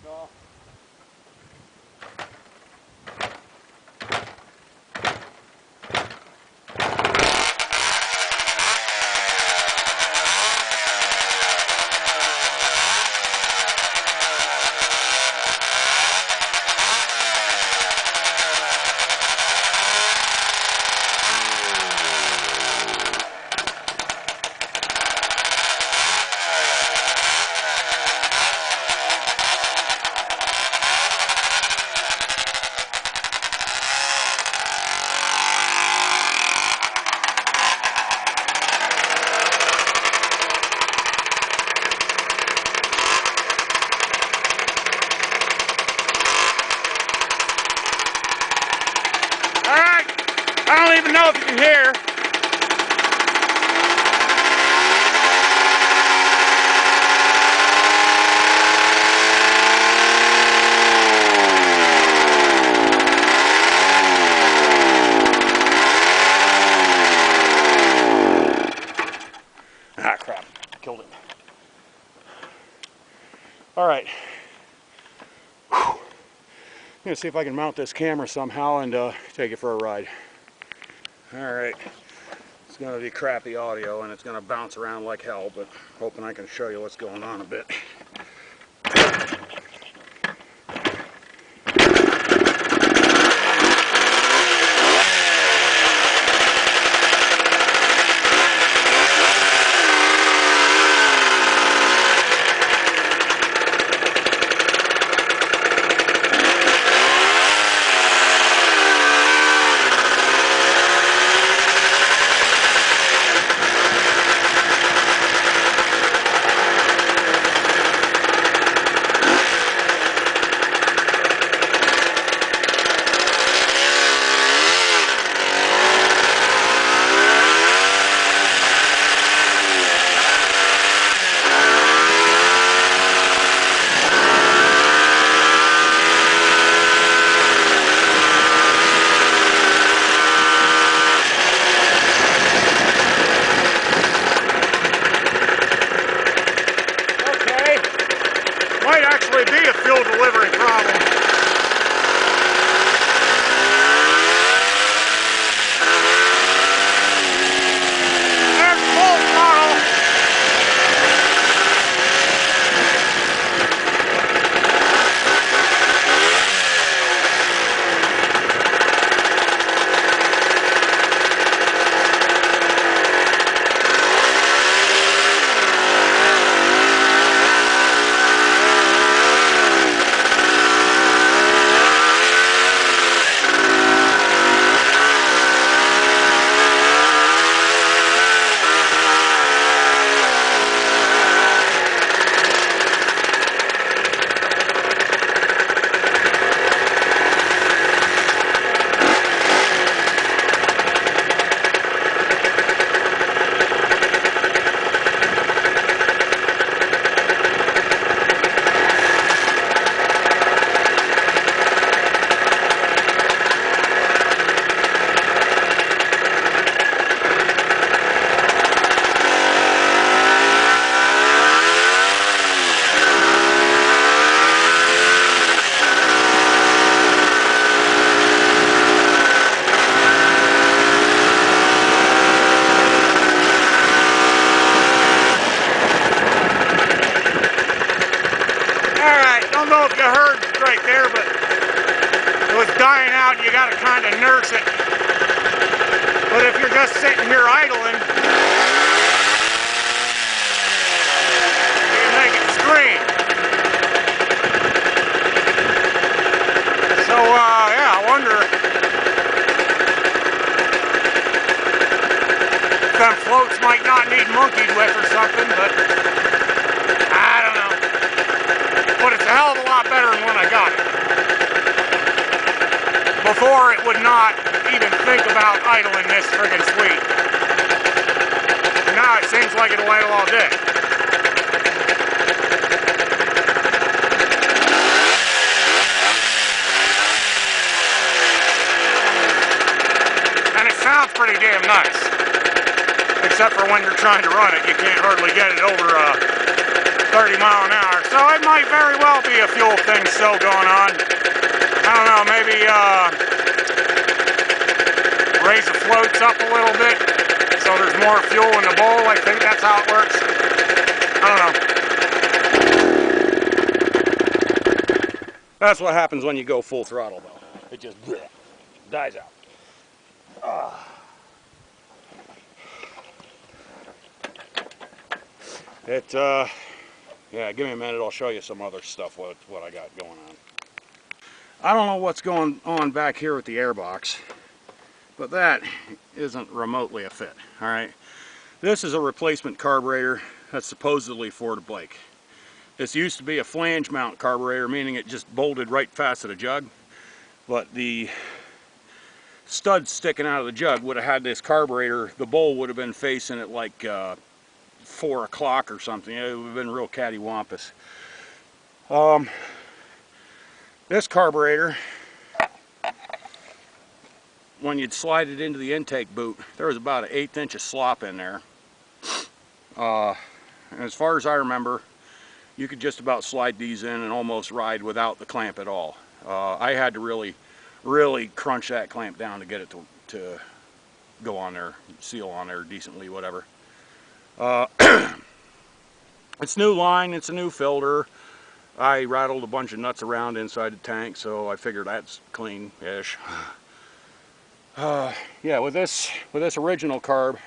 Fuck off. I don't even know if you can hear. Ah, crap. Killed it. All right. I'm going to see if I can mount this camera somehow and take it for a ride. Alright, it's going to be crappy audio and it's going to bounce around like hell, but hoping I can show you what's going on a bit. Might actually be a fuel delivery problem. There's full throttle. I don't know if you heard right there, but it was dying out and you got to kind of nurse it. But if you're just sitting here idling, you make it scream. So, yeah, I wonder if them floats might not need monkeyed with or something, but I don't know. But it's a hell of a lot better than when I got it. Before, it would not even think about idling this friggin' sweet. Now it seems like it'll idle all day. And it sounds pretty damn nice. Except for when you're trying to run it, you can't hardly get it over 30 mile an hour. So it might very well be a fuel thing still going on. I don't know, maybe raise the floats up a little bit so there's more fuel in the bowl. I think that's how it works. I don't know. That's what happens when you go full throttle though. It just dies out. Yeah, give me a minute, I'll show you some other stuff, what I got going on. I don't know what's going on back here with the airbox, but that isn't remotely a fit, alright? This is a replacement carburetor that's supposedly for the bike. This used to be a flange mount carburetor, meaning it just bolted right fast to the jug, but the stud sticking out of the jug would have had this carburetor, the bowl would have been facing it like 4 o'clock or something. It would have been real cattywampus. This carburetor, when you'd slide it into the intake boot, there was about an 1/8 inch of slop in there. And as far as I remember, you could just about slide these in and almost ride without the clamp at all. I had to really crunch that clamp down to get it to go on there, seal on there decently, whatever. It's new line, it's a new filter. I rattled a bunch of nuts around inside the tank, so I figured that's clean-ish. Yeah, with this original carb,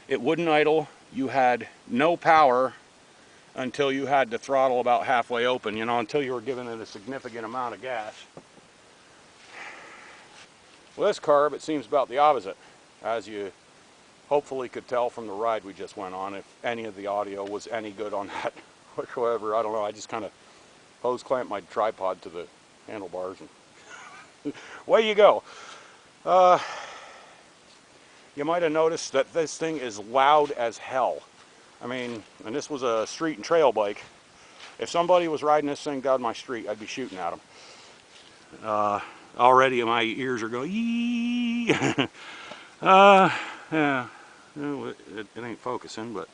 it wouldn't idle. You had no power until you had the throttle about halfway open, you know, until you were giving it a significant amount of gas. With this carb, it seems about the opposite, as you hopefully could tell from the ride we just went on, if any of the audio was any good on that whatsoever. I don't know, I just kind of hose clamped my tripod to the handlebars and away you go. You might have noticed that this thing is loud as hell. I mean, and this was a street and trail bike. If somebody was riding this thing down my street, I'd be shooting at them. Already my ears are going, yee. Yeah. It ain't focusing, but,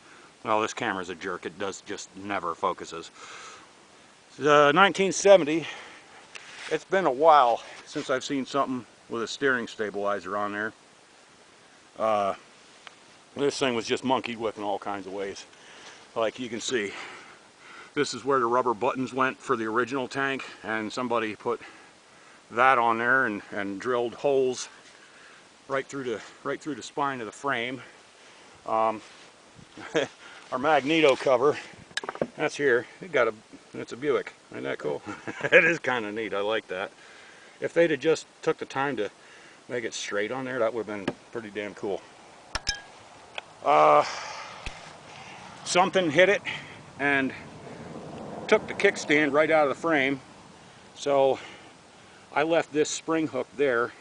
well, this camera's a jerk. It just never focuses. 1970. It's been a while since I've seen something with a steering stabilizer on there. This thing was just monkeyed with in all kinds of ways. Like you can see, this is where the rubber buttons went for the original tank, and somebody put that on there and drilled holes right through the spine of the frame. Our Magneto cover, that's here. It's a Buick. Isn't that cool? It is kind of neat. I like that. If they'd have just took the time to make it straight on there, that would have been pretty damn cool. Something hit it and took the kickstand right out of the frame, so I left this spring hook there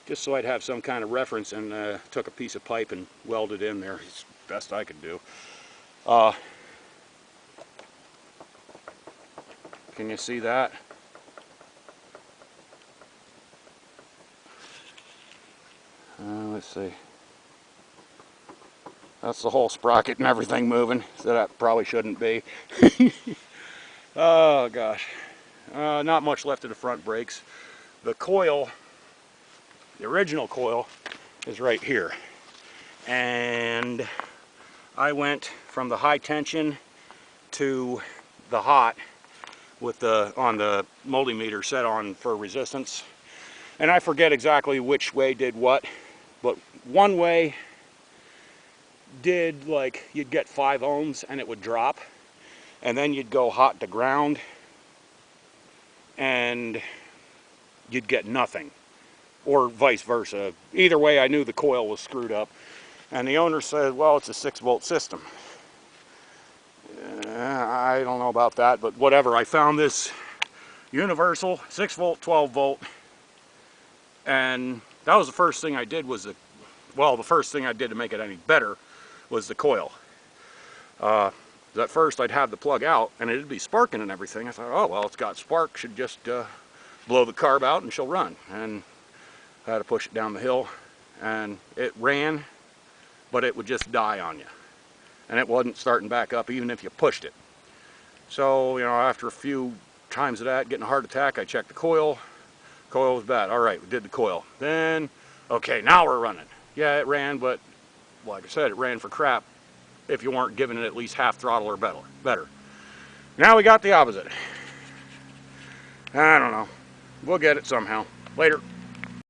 just so I'd have some kind of reference, and took a piece of pipe and welded in there. It's the best I could do. Can you see that? Let's see. That's the whole sprocket and everything moving, so that probably shouldn't be. Oh gosh. Not much left of the front brakes. The coil, the original coil, is right here. And I went from the high tension to the hot with on the multimeter set on for resistance. And I forget exactly which way did what, but one way did, like, you'd get 5 ohms and it would drop, and then you'd go hot to ground and you'd get nothing, or vice versa. Either way, I knew the coil was screwed up, and the owner said, well, it's a 6-volt system. I don't know about that, but whatever. I found this universal 6-volt, 12-volt, and that was the first thing I did. Was the first thing I did to make it any better was the coil. At first I'd have the plug out and it'd be sparking and everything. I thought, oh well, it's got spark, should just blow the carb out and she'll run. And I had to push it down the hill, and it ran, but it would just die on you, and it wasn't starting back up even if you pushed it. So, you know, after a few times of that, getting a heart attack, I checked the coil. Coil was bad. All right, we did the coil. Then, okay, now we're running. Yeah, it ran, but like I said, it ran for crap if you weren't giving it at least half throttle or better. Now we got the opposite. I don't know. We'll get it somehow. Later.